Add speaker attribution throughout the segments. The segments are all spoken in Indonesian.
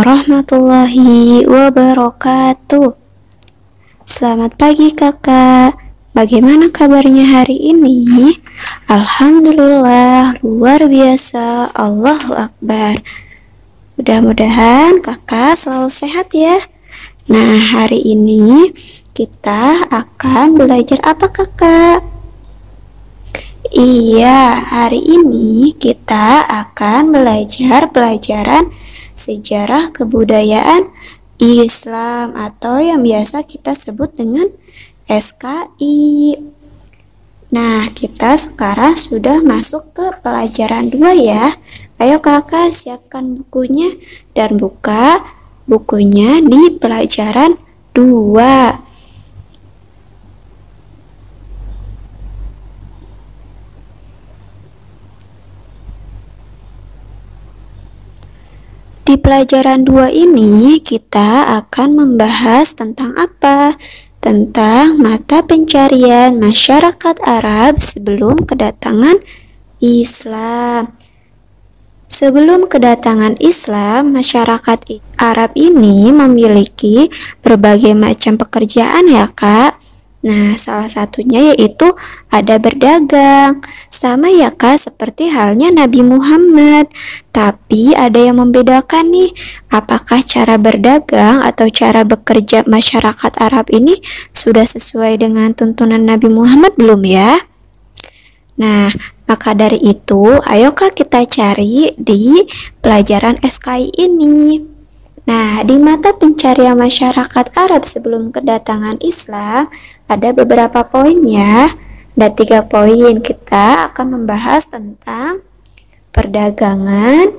Speaker 1: warahmatullahi wabarakatuh. Selamat pagi kakak, bagaimana kabarnya hari ini? Alhamdulillah, luar biasa, Allahu Akbar. Mudah-mudahan kakak selalu sehat ya. Nah, hari ini kita akan belajar apa kakak? Iya, hari ini kita akan belajar pelajaran sejarah kebudayaan Islam atau yang biasa kita sebut dengan SKI. Nah, kita sekarang sudah masuk ke pelajaran 2 ya. Ayo kakak siapkan bukunya dan buka bukunya di pelajaran 2. Di pelajaran 2 ini kita akan membahas tentang apa? Tentang mata pencarian masyarakat Arab sebelum kedatangan Islam. Sebelum kedatangan Islam, masyarakat Arab ini memiliki berbagai macam pekerjaan ya kak. Nah, salah satunya yaitu ada berdagang. Sama ya kak, seperti halnya Nabi Muhammad. Tapi ada yang membedakan nih, apakah cara berdagang atau cara bekerja masyarakat Arab ini sudah sesuai dengan tuntunan Nabi Muhammad belum ya? Nah, maka dari itu, ayo kak kita cari di pelajaran SKI ini. Nah, di mata pencarian masyarakat Arab sebelum kedatangan Islam, ada beberapa poin ya. Ada 3 poin. Kita akan membahas tentang perdagangan,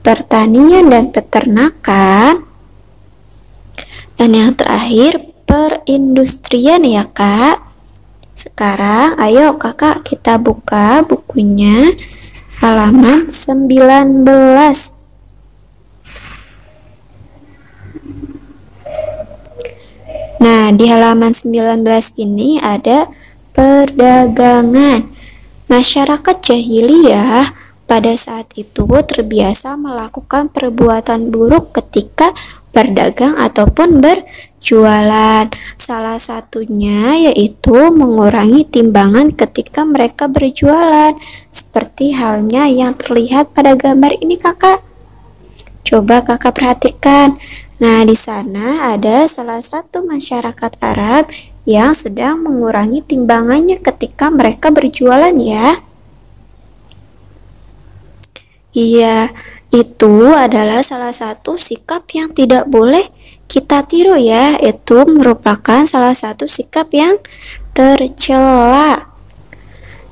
Speaker 1: pertanian dan peternakan, dan yang terakhir perindustrian ya kak. Sekarang ayo kakak kita buka bukunya halaman 19. Nah, di halaman 19 ini ada perdagangan. Masyarakat jahiliyah pada saat itu terbiasa melakukan perbuatan buruk ketika berdagang ataupun berjualan. Salah satunya yaitu mengurangi timbangan ketika mereka berjualan. Seperti halnya yang terlihat pada gambar ini kakak. Coba kakak perhatikan. Nah, di sana ada salah satu masyarakat Arab yang sedang mengurangi timbangannya ketika mereka berjualan ya. Iya, itu adalah salah satu sikap yang tidak boleh kita tiru ya. Itu merupakan salah satu sikap yang tercela.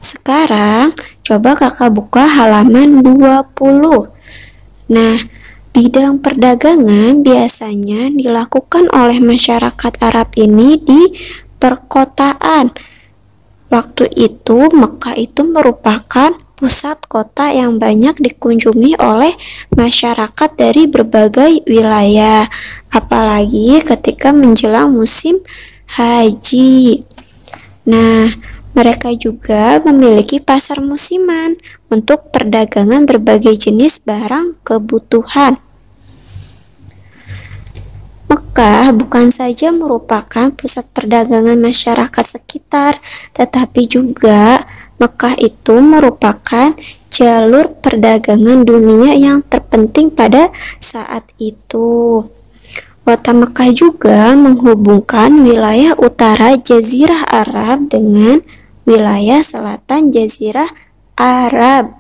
Speaker 1: Sekarang, coba kakak buka halaman 20. Nah, bidang perdagangan biasanya dilakukan oleh masyarakat Arab ini di perkotaan. Waktu itu Mekah itu merupakan pusat kota yang banyak dikunjungi oleh masyarakat dari berbagai wilayah, apalagi ketika menjelang musim haji. Nah, mereka juga memiliki pasar musiman untuk perdagangan berbagai jenis barang kebutuhan. Mekah bukan saja merupakan pusat perdagangan masyarakat sekitar, tetapi juga Mekah itu merupakan jalur perdagangan dunia yang terpenting pada saat itu. Kota Mekah juga menghubungkan wilayah utara Jazirah Arab dengan wilayah selatan Jazirah Arab.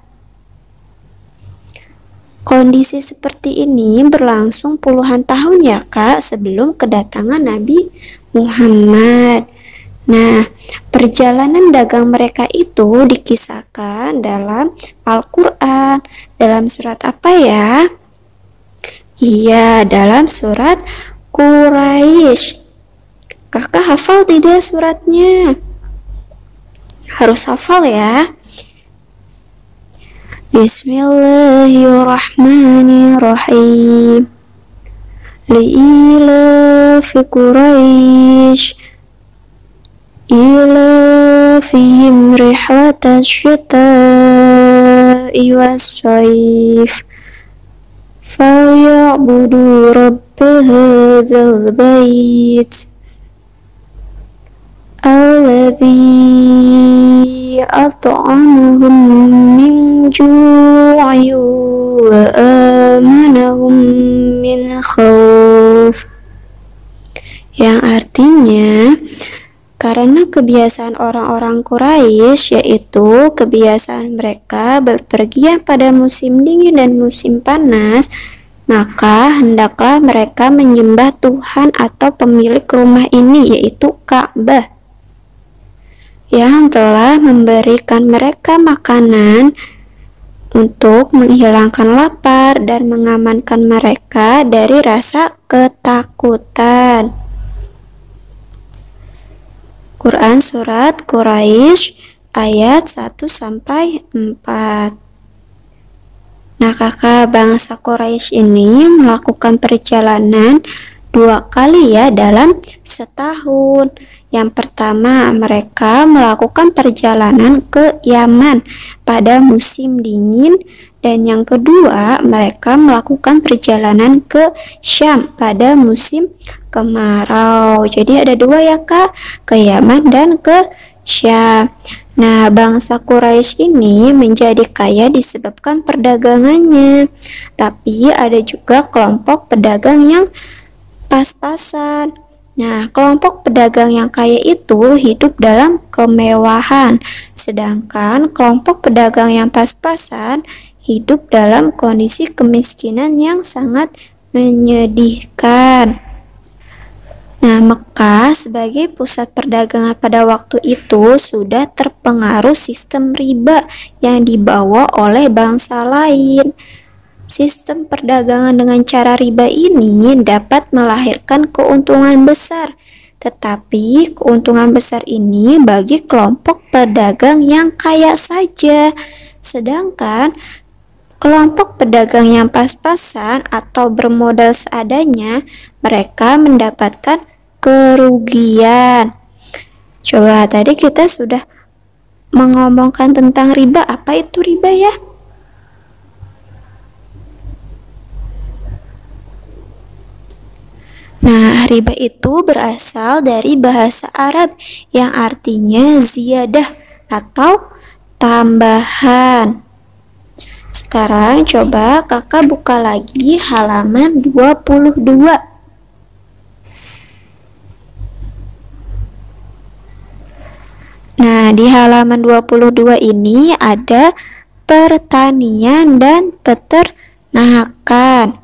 Speaker 1: Kondisi seperti ini berlangsung puluhan tahun ya kak sebelum kedatangan Nabi Muhammad. Nah, perjalanan dagang mereka itu dikisahkan dalam Al-Quran. Dalam surat apa ya? Iya, dalam surat Quraisy. Kakak hafal tidak suratnya? Harus hafal ya. Bismillahirrahmanirrahim. Li'ilafi Quraisy ilafihim rihlatasyita'i was-sayf فَلْيَعْبُدُوا رَبَّ هَذَا الْبَيْتِ الَّذِي أَطْعَمَهُم مِّن جُوعٍ وَآمَنَهُم مِّنْ خَوْفٍ. Yang artinya, karena kebiasaan orang-orang Quraisy, yaitu kebiasaan mereka berpergian pada musim dingin dan musim panas, maka hendaklah mereka menyembah Tuhan atau pemilik rumah ini, yaitu Ka'bah, yang telah memberikan mereka makanan untuk menghilangkan lapar dan mengamankan mereka dari rasa ketakutan. Quran Surat Quraisy ayat 1-4. Nah, kakak, bangsa Quraisy ini melakukan perjalanan 2 kali ya dalam setahun. Yang pertama, mereka melakukan perjalanan ke Yaman pada musim dingin, dan yang kedua, mereka melakukan perjalanan ke Syam pada musim kemarau. Jadi ada 2 ya kak, ke Yaman dan ke Syam. Nah, bangsa Quraisy ini menjadi kaya disebabkan perdagangannya. Tapi ada juga kelompok pedagang yang pas-pasan. Nah, kelompok pedagang yang kaya itu hidup dalam kemewahan, sedangkan kelompok pedagang yang pas-pasan hidup dalam kondisi kemiskinan yang sangat menyedihkan. Nah, Mekah sebagai pusat perdagangan pada waktu itu sudah terpengaruh sistem riba yang dibawa oleh bangsa lain. Sistem perdagangan dengan cara riba ini dapat melahirkan keuntungan besar, tetapi keuntungan besar ini bagi kelompok pedagang yang kaya saja. Sedangkan kelompok pedagang yang pas-pasan atau bermodal seadanya, mereka mendapatkan kerugian. Coba tadi kita sudah mengomongkan tentang riba. Apa itu riba ya? Nah, riba itu berasal dari bahasa Arab yang artinya ziyadah atau tambahan. Sekarang coba kakak buka lagi halaman 22. Nah, di halaman 22 ini ada pertanian dan peternakan.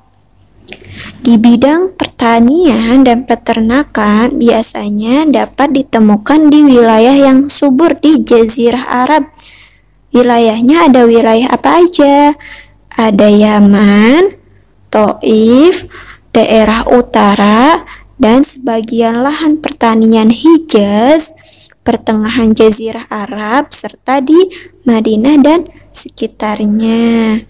Speaker 1: Di bidang pertanian dan peternakan biasanya dapat ditemukan di wilayah yang subur di Jazirah Arab. Wilayahnya ada wilayah apa aja? Ada Yaman, Taif, daerah utara, dan sebagian lahan pertanian Hijaz, pertengahan Jazirah Arab, serta di Madinah dan sekitarnya.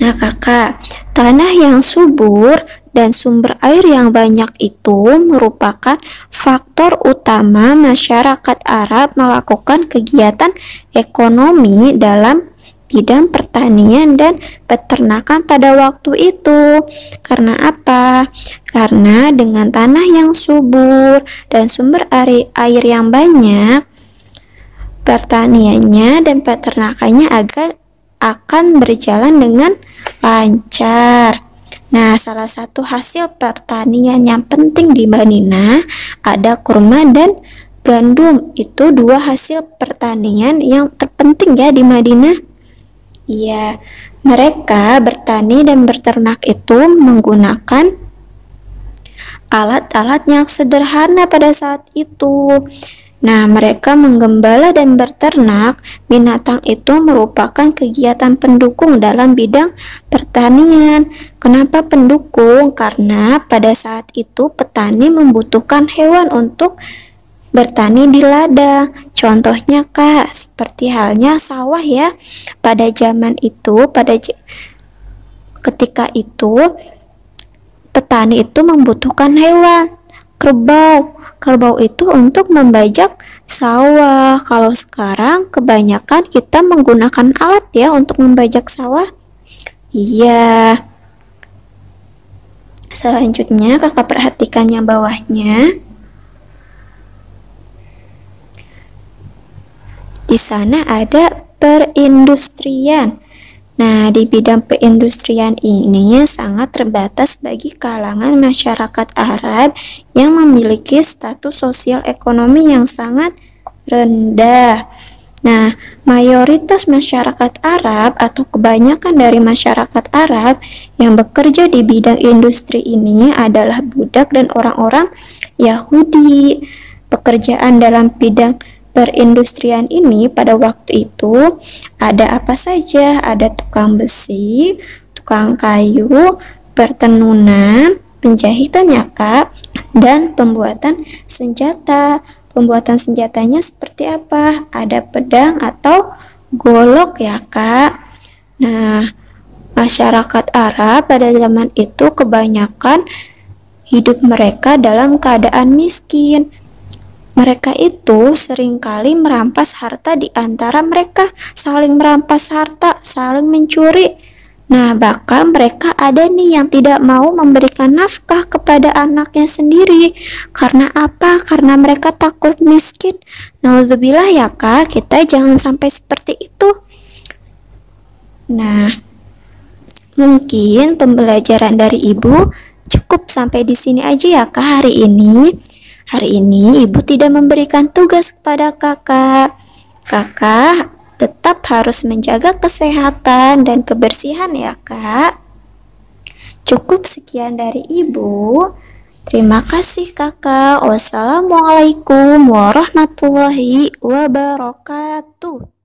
Speaker 1: Nah kakak, tanah yang subur dan sumber air yang banyak itu merupakan faktor utama masyarakat Arab melakukan kegiatan ekonomi dalam bidang pertanian dan peternakan pada waktu itu. Karena apa? Karena dengan tanah yang subur dan sumber air yang banyak, pertaniannya dan peternakannya akan berjalan dengan lancar. Nah, salah satu hasil pertanian yang penting di Madinah ada kurma dan gandum. Itu 2 hasil pertanian yang terpenting ya di Madinah. Iya, mereka bertani dan berternak itu menggunakan alat-alat yang sederhana pada saat itu. Nah, mereka menggembala dan berternak binatang itu merupakan kegiatan pendukung dalam bidang pertanian. Kenapa pendukung? Karena pada saat itu petani membutuhkan hewan untuk bertani di ladang. Contohnya kak, seperti halnya sawah ya. Pada zaman itu, ketika itu petani itu membutuhkan hewan. Kerbau itu untuk membajak sawah. Kalau sekarang kebanyakan kita menggunakan alat ya untuk membajak sawah. Iya. Selanjutnya kakak perhatikan yang bawahnya. Di sana ada perindustrian. Nah, di bidang perindustrian ini sangat terbatas bagi kalangan masyarakat Arab yang memiliki status sosial ekonomi yang sangat rendah. Nah, mayoritas masyarakat Arab atau kebanyakan dari masyarakat Arab yang bekerja di bidang industri ini adalah budak dan orang-orang Yahudi. Pekerjaan dalam bidang perindustrian ini pada waktu itu ada apa saja? Ada tukang besi, tukang kayu, pertenunan, penjahitan ya Kak, dan pembuatan senjata. Pembuatan senjatanya seperti apa? Ada pedang atau golok ya Kak. Nah, masyarakat Arab pada zaman itu kebanyakan hidup mereka dalam keadaan miskin. Mereka itu seringkali merampas harta di antara mereka, saling merampas harta, saling mencuri. Nah, bahkan mereka ada nih yang tidak mau memberikan nafkah kepada anaknya sendiri. Karena apa? Karena mereka takut miskin. Nauzubillah ya Kak, kita jangan sampai seperti itu. Nah, mungkin pembelajaran dari Ibu cukup sampai di sini aja ya Kak hari ini. Hari ini Ibu tidak memberikan tugas kepada Kakak. Kakak tetap harus menjaga kesehatan dan kebersihan ya Kak. Cukup sekian dari Ibu. Terima kasih Kakak. Wassalamualaikum warahmatullahi wabarakatuh.